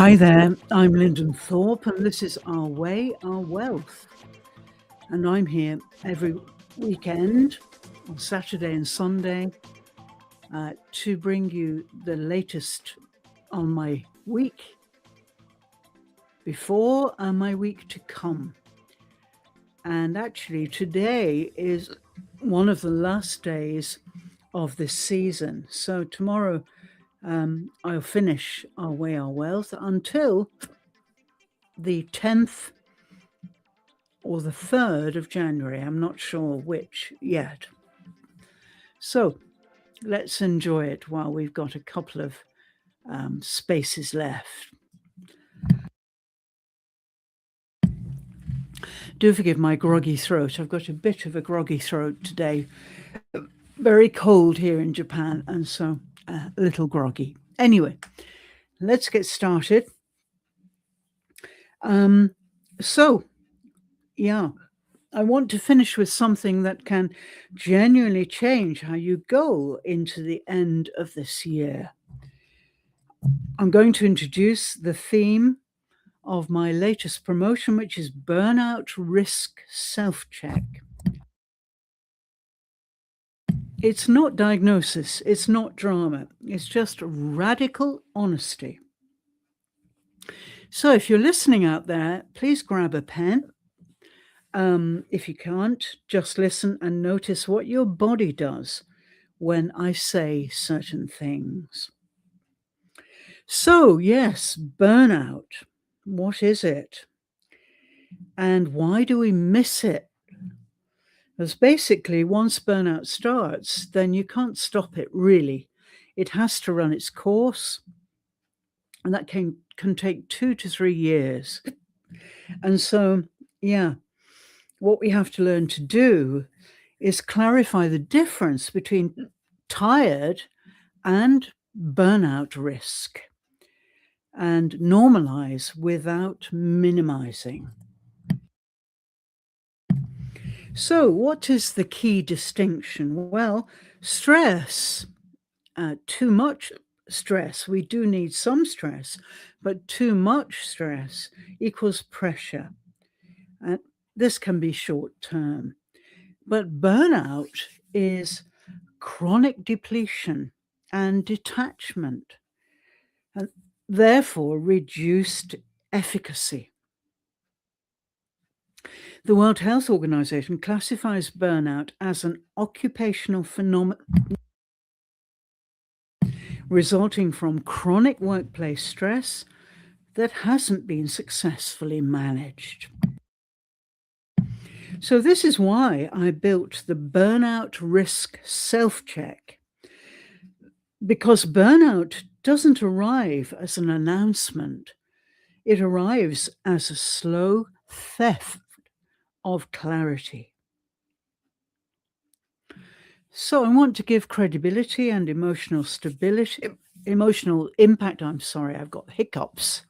Hi there, I'm Linden Thorp, and this is Our Way, Our Wealth. And I'm here every weekend, on Saturday and Sunday, to bring you the latest on my week before and my week to come. And actually, today is one of the last days of this season. So tomorrow, I'll finish Our Way, Our Wealth until the 10th or the 3rd of January. I'm not sure which yet. So let's enjoy it while we've got a couple of spaces left. Do forgive my groggy throat. I've got a bit of a groggy throat today. Very cold here in Japan, and so a little groggy. Anyway, let's get started. I want to finish with something that can genuinely change how you go into the end of this year. I'm going to introduce the theme of my latest promotion, which is Burnout Risk Self-Check. It's not diagnosis, it's not drama, it's just radical honesty. So if you're listening out there, please grab a pen. If you can't, just listen and notice what your body does when I say certain things. So yes, burnout. What is it? And why do we miss it? Because basically, once burnout starts, then you can't stop it, really. It has to run its course, and that can take 2 to 3 years. And so, what we have to learn to do is clarify the difference between tired and burnout risk and normalize without minimizing. So what is the key distinction? Well, stress, too much stress, we do need some stress, but too much stress equals pressure. And this can be short term. But burnout is chronic depletion and detachment, and therefore reduced efficacy. The World Health Organization classifies burnout as an occupational phenomenon resulting from chronic workplace stress that hasn't been successfully managed. So this is why I built the Burnout Risk Self-Check, because burnout doesn't arrive as an announcement. It arrives as a slow theft of clarity. So I want to give credibility and emotional stability, emotional impact. I'm sorry, I've got hiccups.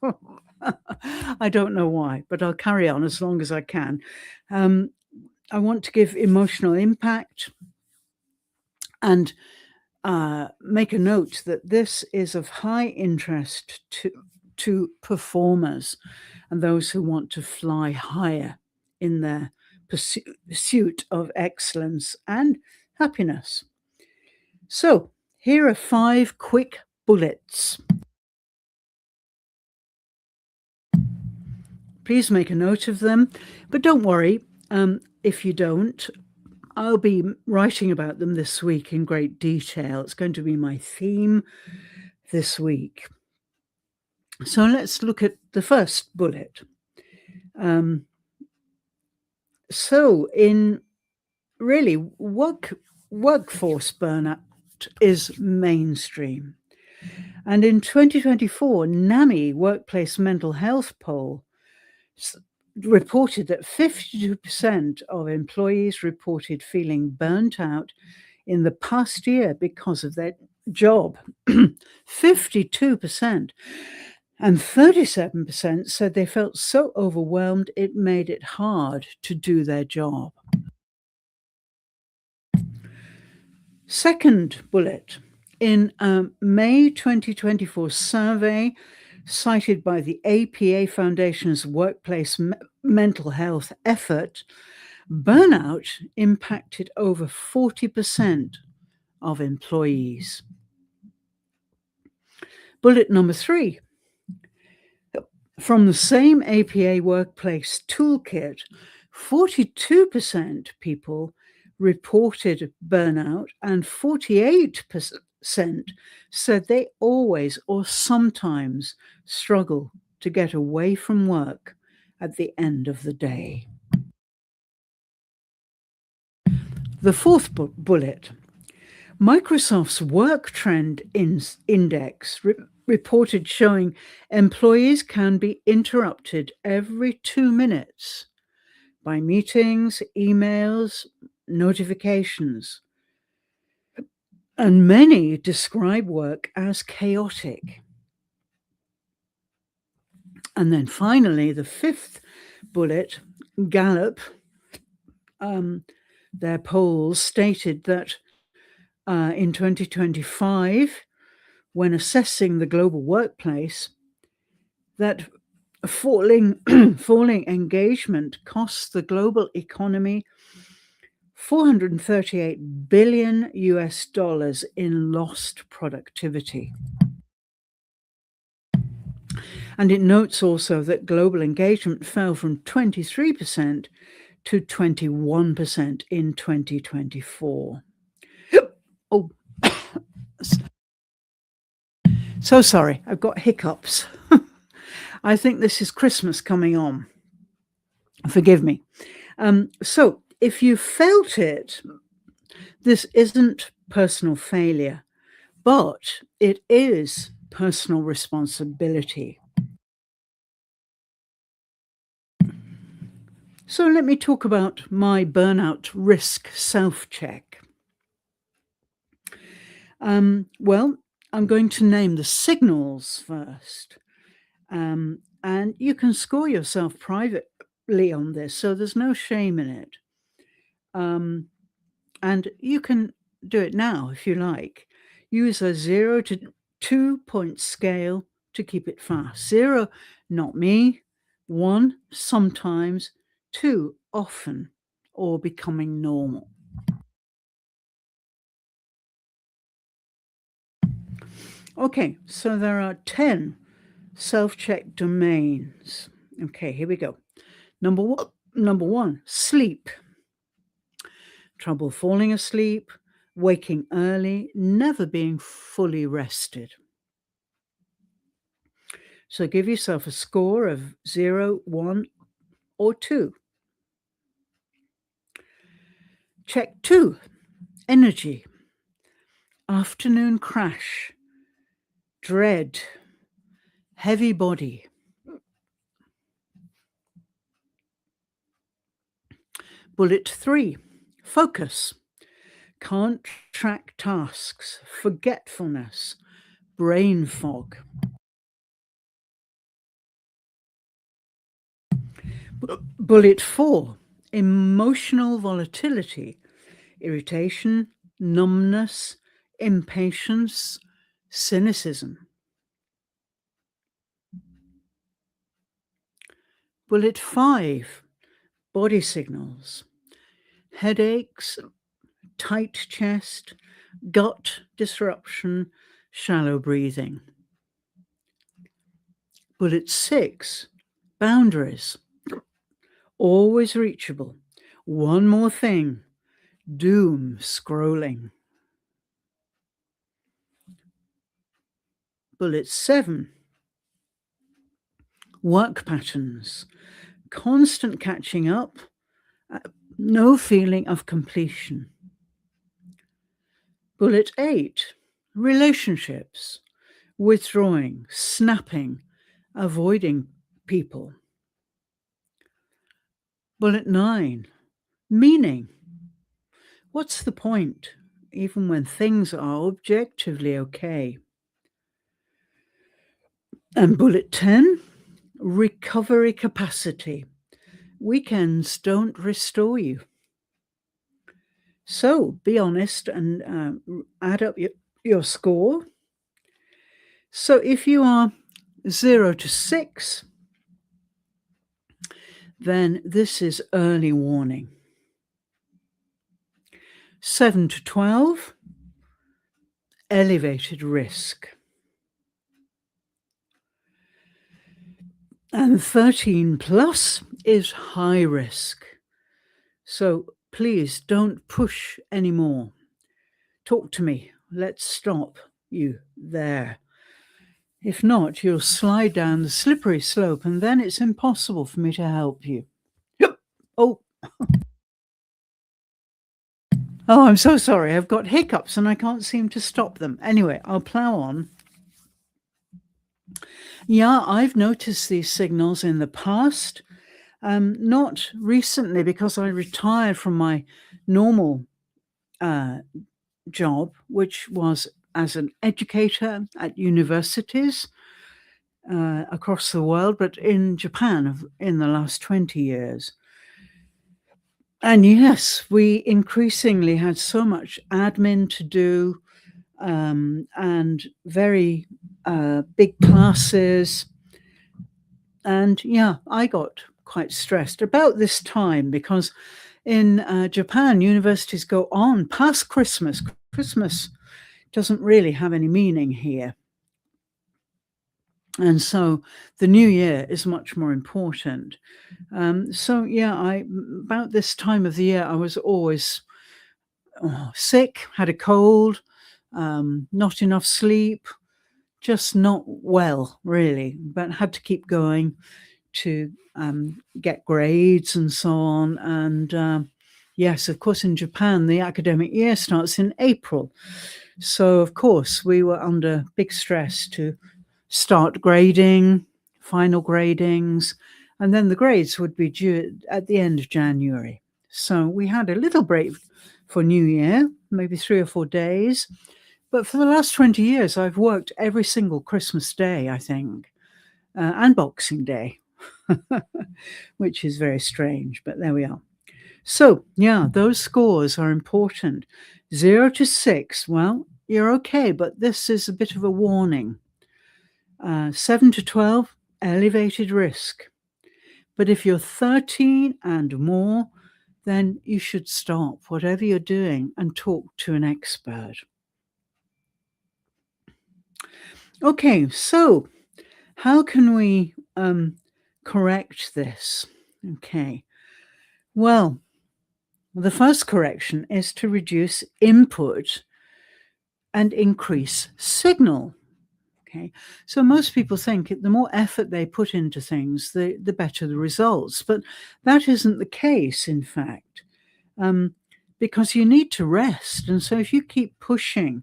I don't know why, but I'll carry on as long as I can. I want to give emotional impact and make a note that this is of high interest to performers and those who want to fly higher in their pursuit of excellence and happiness. So here are 5 quick bullets. Please make a note of them, but don't worry if you don't. I'll be writing about them this week in great detail. It's going to be my theme this week. So let's look at the first bullet. So in really workforce burnout is mainstream. And in 2024, NAMI Workplace Mental Health Poll reported that 52% of employees reported feeling burnt out in the past year because of their job. 52%. And 37% said they felt so overwhelmed it made it hard to do their job. Second bullet. In a May 2024 survey, cited by the APA Foundation's workplace mental health effort, burnout impacted over 40% of employees. Bullet number 3. From the same APA workplace toolkit, 42% people reported burnout and 48% said they always or sometimes struggle to get away from work at the end of the day. The fourth bullet. Microsoft's Work Trend Index reported showing employees can be interrupted every 2 minutes by meetings, emails, notifications. And many describe work as chaotic. And then finally, the fifth bullet, Gallup, their polls stated that in 2025, when assessing the global workplace, that falling engagement costs the global economy $438 billion in lost productivity. And it notes also that global engagement fell from 23% to 21% in 2024. Oh, so sorry, I've got hiccups. I think this is Christmas coming on. Forgive me. So if you felt it, this isn't personal failure, but it is personal responsibility. So let me talk about my burnout risk self-check. Well, I'm going to name the signals first. And you can score yourself privately on this, so there's no shame in it. And you can do it now if you like. Use a 0 to 2 point scale to keep it fast. 0, not me. 1, sometimes. 2, often, or becoming normal. Okay, so there are 10 self-check domains. Okay, here we go. Number one, sleep. Trouble falling asleep, waking early, never being fully rested. So give yourself a score of 0, 1, or 2. Check 2, energy. Afternoon crash, dread, heavy body. Bullet 3, focus. Can't track tasks, forgetfulness, brain fog. Bullet 4, emotional volatility, irritation, numbness, impatience, cynicism. Bullet 5, body signals, headaches, tight chest, gut disruption, shallow breathing. Bullet 6, boundaries, always reachable. One more thing, doom scrolling. Bullet 7, work patterns, constant catching up, no feeling of completion. Bullet 8, relationships, withdrawing, snapping, avoiding people. Bullet 9, meaning. What's the point, even when things are objectively okay? And bullet 10, recovery capacity. Weekends don't restore you. So be honest and add up your score. So if you are 0 to 6, then this is early warning. 7 to 12, elevated risk. And 13 plus is high risk. So please don't push anymore. Talk to me. Let's stop you there. If not, you'll slide down the slippery slope, and then it's impossible for me to help you. Oh. Oh, I'm so sorry. I've got hiccups and I can't seem to stop them. Anyway, I'll plow on. Yeah, I've noticed these signals in the past. Not recently, because I retired from my normal job, which was as an educator at universities across the world, but in Japan in the last 20 years. And yes, we increasingly had so much admin to do, and very big classes. And yeah, I got quite stressed about this time, because in Japan, universities go on past Christmas. Christmas doesn't really have any meaning here. And so the new year is much more important. So yeah, about this time of the year, I was always sick, had a cold, not enough sleep, just not well, really, but had to keep going to get grades and so on. And yes, of course, in Japan, the academic year starts in April. So, of course, we were under big stress to start grading, final gradings, and then the grades would be due at the end of January. So we had a little break for New Year, maybe 3 or 4 days. But for the last 20 years, I've worked every single Christmas day, I think, and Boxing Day, which is very strange, but there we are. So, yeah, those scores are important. 0 to 6, well, you're okay, but this is a bit of a warning. 7 to 12, elevated risk. But if you're 13 and more, then you should stop whatever you're doing and talk to an expert. Okay, so how can we correct this? Okay, well, the first correction is to reduce input and increase signal. Okay, so most people think the more effort they put into things, the better the results. But that isn't the case, in fact, because you need to rest. And so if you keep pushing,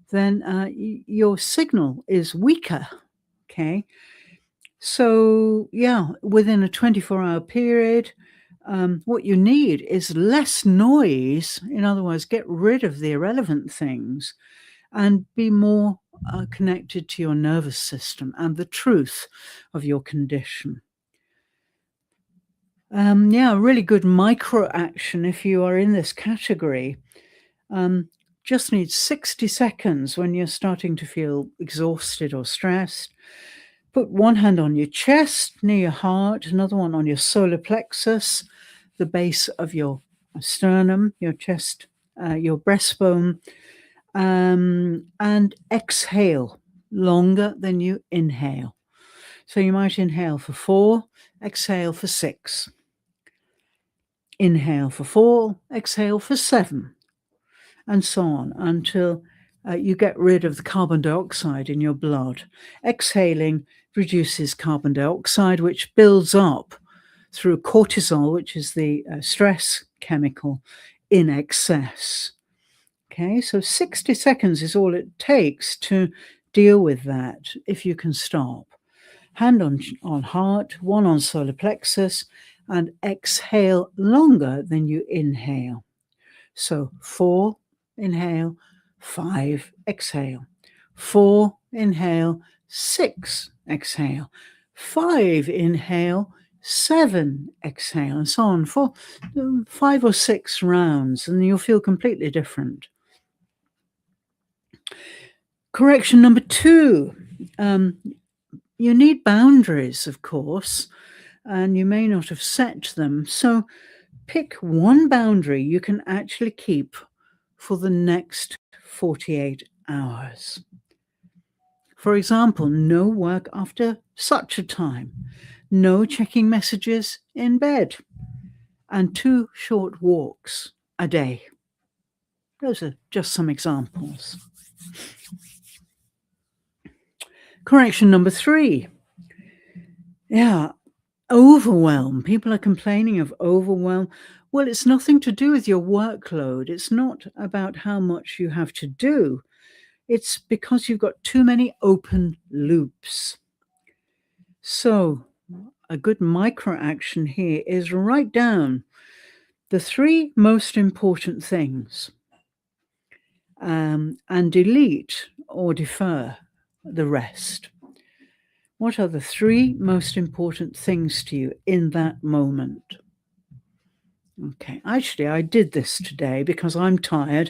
then your signal is weaker. Okay, so yeah, within a 24-hour period, what you need is less noise. In other words, get rid of the irrelevant things and be more connected to your nervous system and the truth of your condition. Yeah, really good micro action if you are in this category. Just need 60 seconds when you're starting to feel exhausted or stressed. Put one hand on your chest, near your heart, another one on your solar plexus, the base of your sternum, your chest, your breastbone, and exhale longer than you inhale. So you might inhale for 4, exhale for 6. Inhale for 4, exhale for 7, and so on until you get rid of the carbon dioxide in your blood. Exhaling reduces carbon dioxide, which builds up through cortisol, which is the stress chemical, in excess. Okay, so 60 seconds is all it takes to deal with that if you can stop. Hand on heart, one on solar plexus, and exhale longer than you inhale. So 4, inhale, 5, exhale. 4, inhale, 6, exhale. 5, inhale, 7, exhale, and so on for 5 or 6 rounds, and you'll feel completely different. Correction number 2, you need boundaries, of course, and you may not have set them. So pick one boundary you can actually keep for the next 48 hours. For example, no work after such a time, no checking messages in bed, and 2 short walks a day. Those are just some examples. Correction number 3. Yeah, overwhelm. People are complaining of overwhelm. Well, it's nothing to do with your workload. It's not about how much you have to do. It's because you've got too many open loops. So, a good micro action here is write down the 3 most important things and delete or defer the rest. What are the 3 most important things to you in that moment? Okay, actually, I did this today because I'm tired.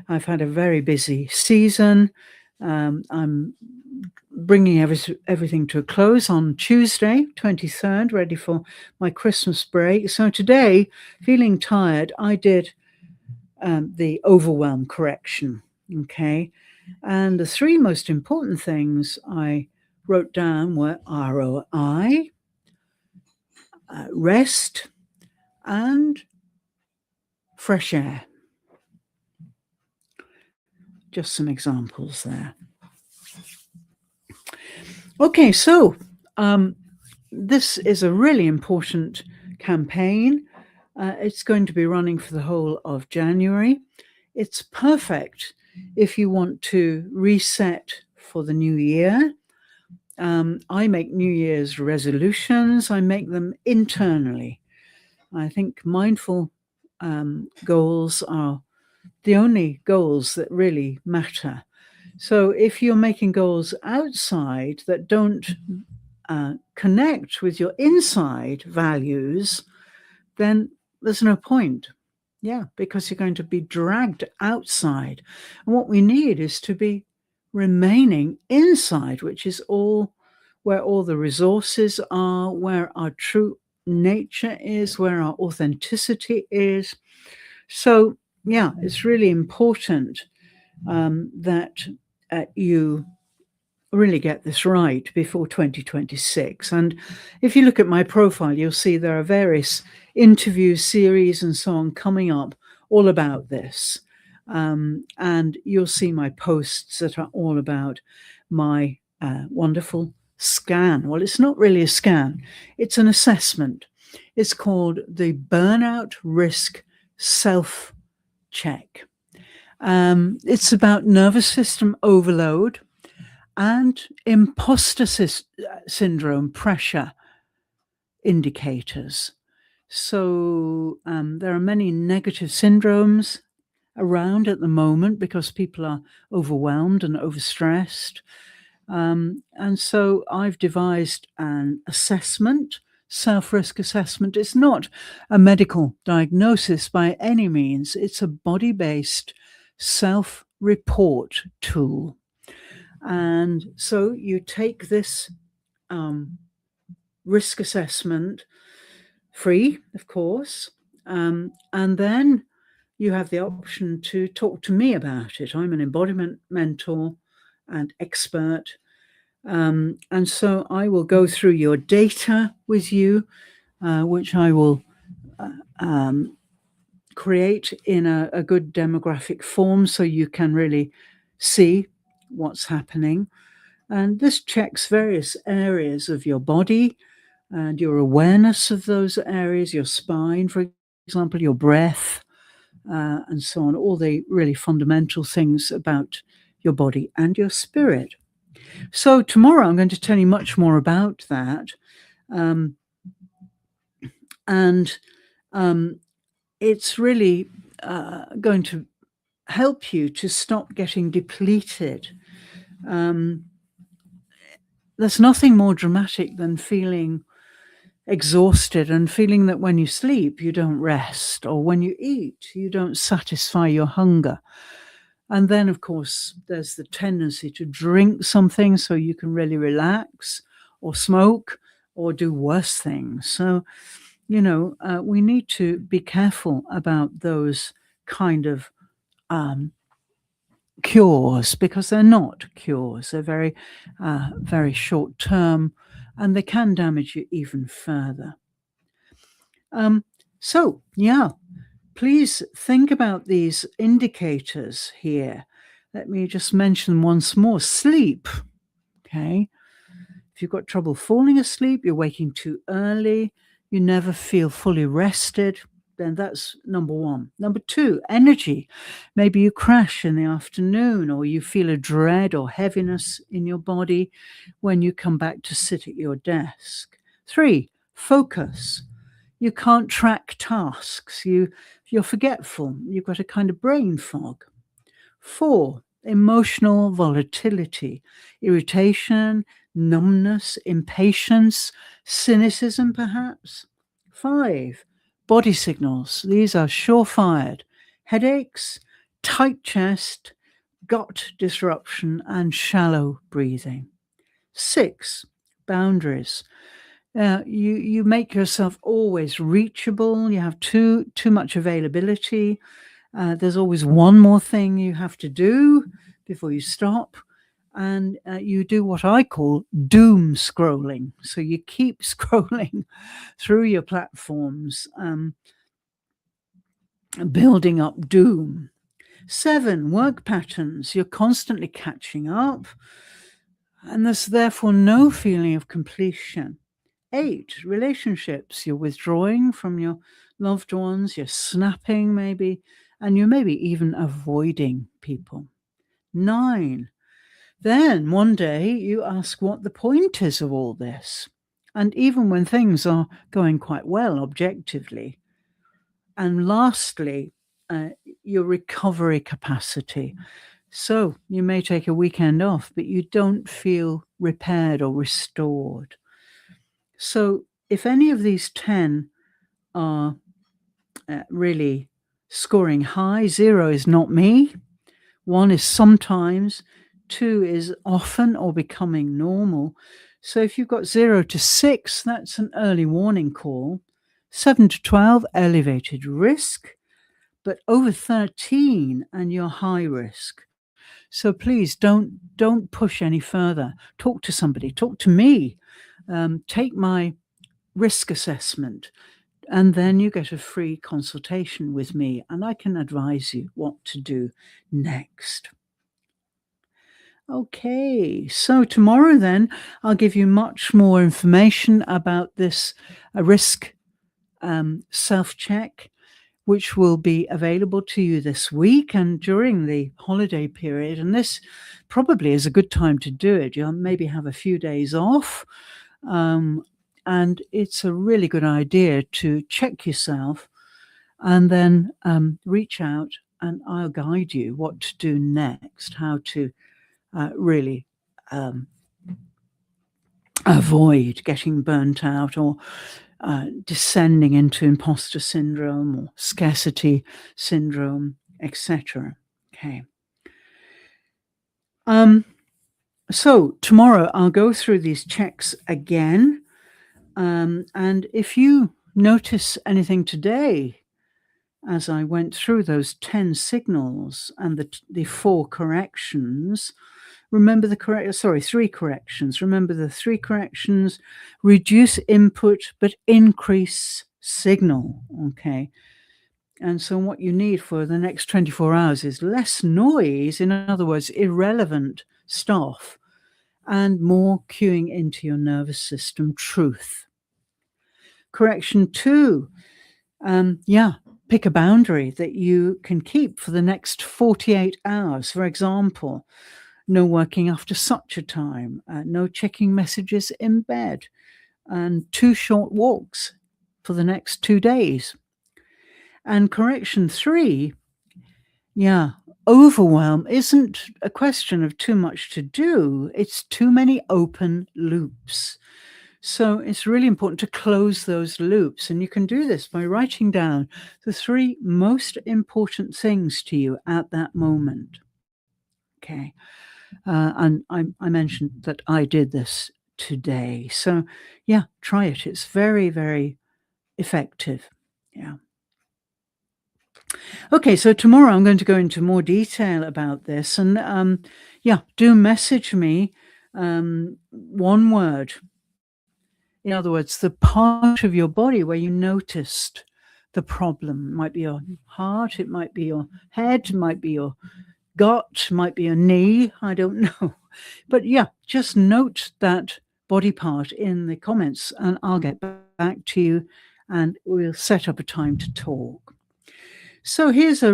I've had a very busy season. I'm bringing everything to a close on Tuesday, 23rd, ready for my Christmas break. So today, feeling tired, I did the overwhelm correction. Okay, and the 3 most important things I wrote down were ROI, rest, and fresh air. Just some examples there. Okay, so this is a really important campaign. It's going to be running for the whole of January. It's perfect if you want to reset for the new year. I make New Year's resolutions. I make them internally. I think mindful goals are the only goals that really matter. So if you're making goals outside that don't connect with your inside values, then there's no point. Yeah, because you're going to be dragged outside. And what we need is to be remaining inside, which is all where all the resources are, where our true nature is, where our authenticity is. So, yeah, it's really important that you really get this right before 2026. And if you look at my profile, you'll see there are various interview series and so on coming up all about this. And you'll see my posts that are all about my wonderful scan. Well, it's not really a scan, it's an assessment. It's called the Burnout Risk Self Check. It's about nervous system overload and imposter syndrome pressure indicators. So there are many negative syndromes around at the moment because people are overwhelmed and overstressed. And so I've devised an assessment, self-risk assessment. It's not a medical diagnosis by any means. It's a body-based self-report tool. And so you take this risk assessment free, of course, and then you have the option to talk to me about it. I'm an embodiment mentor and expert. And so I will go through your data with you, which I will create in a good demographic form so you can really see what's happening. And this checks various areas of your body and your awareness of those areas, your spine, for example, your breath, and so on, all the really fundamental things about your body and your spirit. So tomorrow I'm going to tell you much more about that. It's really going to help you to stop getting depleted. There's nothing more dramatic than feeling exhausted and feeling that when you sleep, you don't rest, or when you eat, you don't satisfy your hunger. And then, of course, there's the tendency to drink something so you can really relax, or smoke or do worse things. So, we need to be careful about those kind of cures, because they're not cures. They're very, very short term, and they can damage you even further. So, yeah, please think about these indicators here. Let me just mention once more. Sleep. Okay. If you've got trouble falling asleep, you're waking too early, you never feel fully rested, then that's number one. Number two, energy. Maybe you crash in the afternoon, or you feel a dread or heaviness in your body when you come back to sit at your desk. Three, focus. You can't track tasks. You're forgetful. You've got a kind of brain fog. Four, emotional volatility, irritation, numbness, impatience, cynicism perhaps. Five, body signals. These are sure-fired. Headaches, tight chest, gut disruption, and shallow breathing. Six, boundaries. You make yourself always reachable. You have too much availability. There's always one more thing you have to do before you stop. And you do what I call doom scrolling. So you keep scrolling through your platforms, building up doom. 7, work patterns. You're constantly catching up, and there's therefore no feeling of completion. 8, relationships. You're withdrawing from your loved ones, you're snapping maybe, and you're maybe even avoiding people. 9, then one day you ask what the point is of all this. And even when things are going quite well objectively. And lastly, your recovery capacity. So you may take a weekend off, but you don't feel repaired or restored. So if any of these 10 are really scoring high, 0 is not me, 1 is sometimes, 2 is often or becoming normal. So if you've got 0 to 6, that's an early warning call. 7 to 12, elevated risk, but over 13 and you're high risk. So please don't push any further. Talk to somebody, talk to me, take my risk assessment, and then you get a free consultation with me, and I can advise you what to do next. Okay, so tomorrow then I'll give you much more information about this risk self-check, which will be available to you this week and during the holiday period. And this probably is a good time to do it. You'll maybe have a few days off. And it's a really good idea to check yourself and then reach out, and I'll guide you what to do next, how to really avoid getting burnt out or descending into imposter syndrome or scarcity syndrome, etc. Okay. So tomorrow I'll go through these checks again. And if you notice anything today, as I went through those 10 signals and the 4 corrections, remember 3 corrections. Remember the 3 corrections: reduce input, but increase signal. Okay. And so what you need for the next 24 hours is less noise, in other words, irrelevant stuff, and more cueing into your nervous system truth. Correction 2, pick a boundary that you can keep for the next 48 hours. For example, no working after such a time, no checking messages in bed, and 2 short walks for the next 2 days. And correction 3, overwhelm isn't a question of too much to do, it's too many open loops. So it's really important to close those loops, and you can do this by writing down the 3 most important things to you at that moment. Okay. And I mentioned that I did this today. So, yeah, try it. It's very, very effective. Yeah. Okay, so tomorrow I'm going to go into more detail about this. And yeah, do message me one word. In other words, the part of your body where you noticed the problem. It might be your heart, it might be your head, it might be your gut, might be your knee, I don't know. But yeah, just note that body part in the comments and I'll get back to you and we'll set up a time to talk. So here's a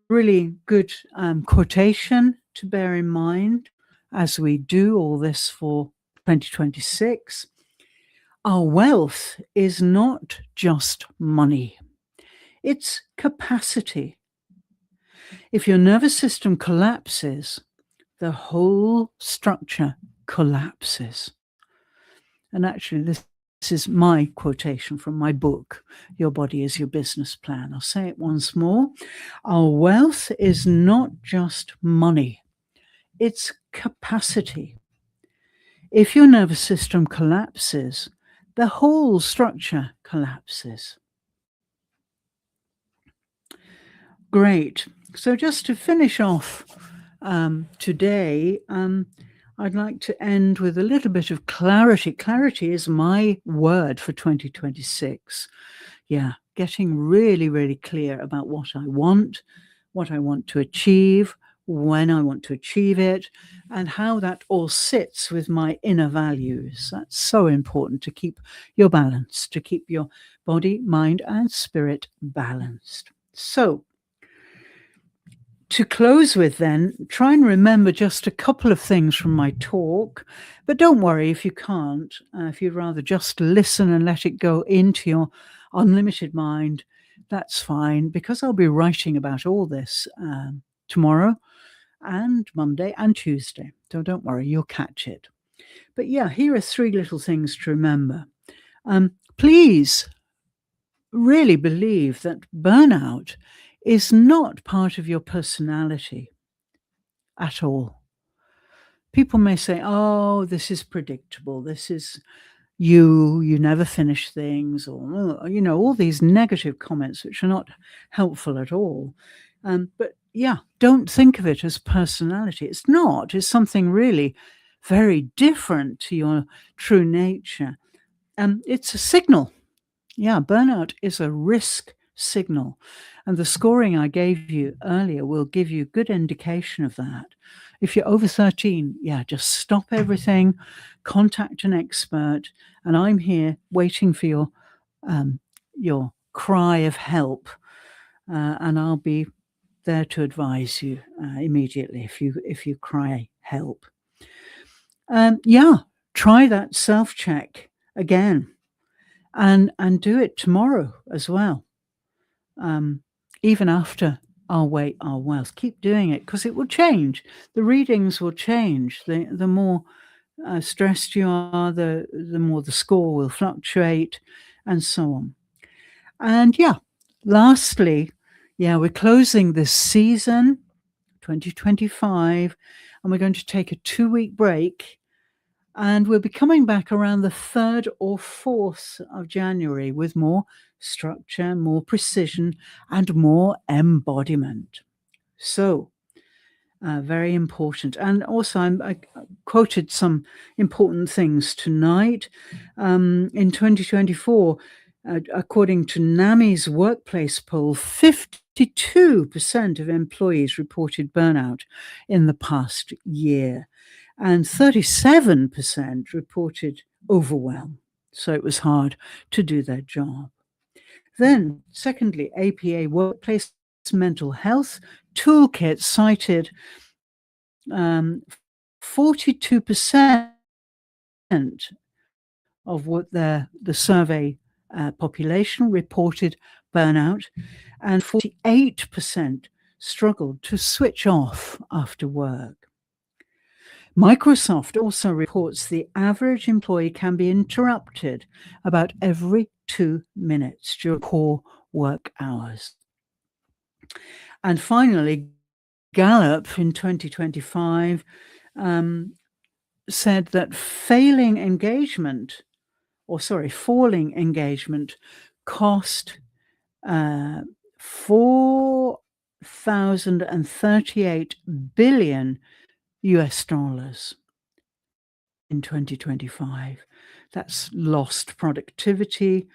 really good quotation to bear in mind as we do all this for 2026. Our wealth is not just money, it's capacity. If your nervous system collapses, the whole structure collapses. And actually, this is my quotation from my book, Your Body is Your Business Plan. I'll say it once more. Our wealth is not just money, it's capacity. If your nervous system collapses, the whole structure collapses. Great. So just to finish off today, I'd like to end with a little bit of clarity. Clarity is my word for 2026. Yeah, getting really, really clear about what I want to achieve, when I want to achieve it, and how that all sits with my inner values. That's so important to keep your balance, to keep your body, mind, and spirit balanced. So, to close with then, try and remember just a couple of things from my talk, but don't worry if you can't. If you'd rather just listen and let it go into your unlimited mind, that's fine, because I'll be writing about all this tomorrow and Monday and Tuesday. So don't worry, you'll catch it. But yeah, here are 3 little things to remember. Please really believe that burnout is not part of your personality at all. People may say, oh, this is predictable. This is you never finish things, or, all these negative comments, which are not helpful at all. But yeah, don't think of it as personality. It's not. It's something really very different to your true nature. It's a signal. Yeah, burnout is a risk signal. And the scoring I gave you earlier will give you good indication of that. If you're over 13, yeah, just stop everything, contact an expert, and I'm here waiting for your cry of help, and I'll be there to advise you immediately if you cry help. Yeah, try that self-check again. And do it tomorrow as well. Even after Our Weight, Our Wealth. Keep doing it because it will change. The readings will change. The more stressed you are, the more the score will fluctuate, and so on. And yeah, lastly, we're closing this season, 2025, and we're going to take a 2-week break. And we'll be coming back around the 3rd or 4th of January with more structure, more precision, and more embodiment. So, very important. And also, I quoted some important things tonight. In 2024, according to NAMI's workplace poll, 52% of employees reported burnout in the past year. And 37% reported overwhelm. So it was hard to do their job. Then, secondly, APA Workplace Mental Health Toolkit cited 42% of what the survey population reported burnout, and 48% struggled to switch off after work. Microsoft also reports the average employee can be interrupted about every 2 minutes during core work hours. And finally, Gallup in 2025 said that falling engagement cost 4,038 billion US dollars in 2025. That's lost productivity.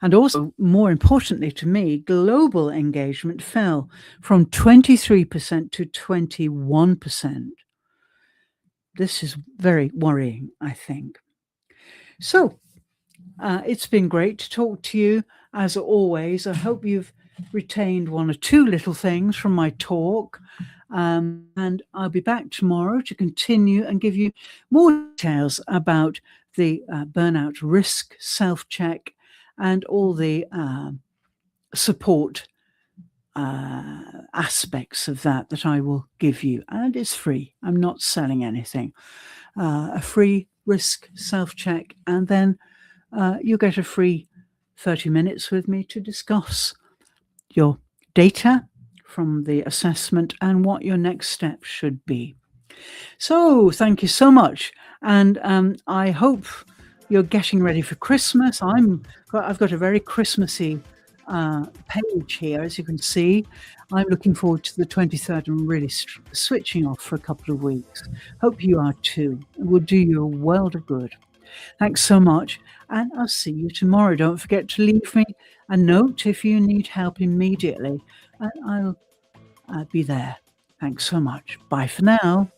And also, more importantly to me, global engagement fell from 23% to 21%. This is very worrying, I think. So, it's been great to talk to you, as always. I hope you've retained one or two little things from my talk. And I'll be back tomorrow to continue and give you more details about the burnout risk self-check and all the support aspects of that I will give you. And it's free. I'm not selling anything. A free risk self-check, and then you'll get a free 30 minutes with me to discuss your data from the assessment and what your next steps should be. So thank you so much. And I hope you're getting ready for Christmas. I've got a very Christmassy page here, as you can see. I'm looking forward to the 23rd and really switching off for a couple of weeks. Hope you are too. It will do you a world of good. Thanks so much, and I'll see you tomorrow. Don't forget to leave me a note if you need help immediately, and I'll be there. Thanks so much. Bye for now.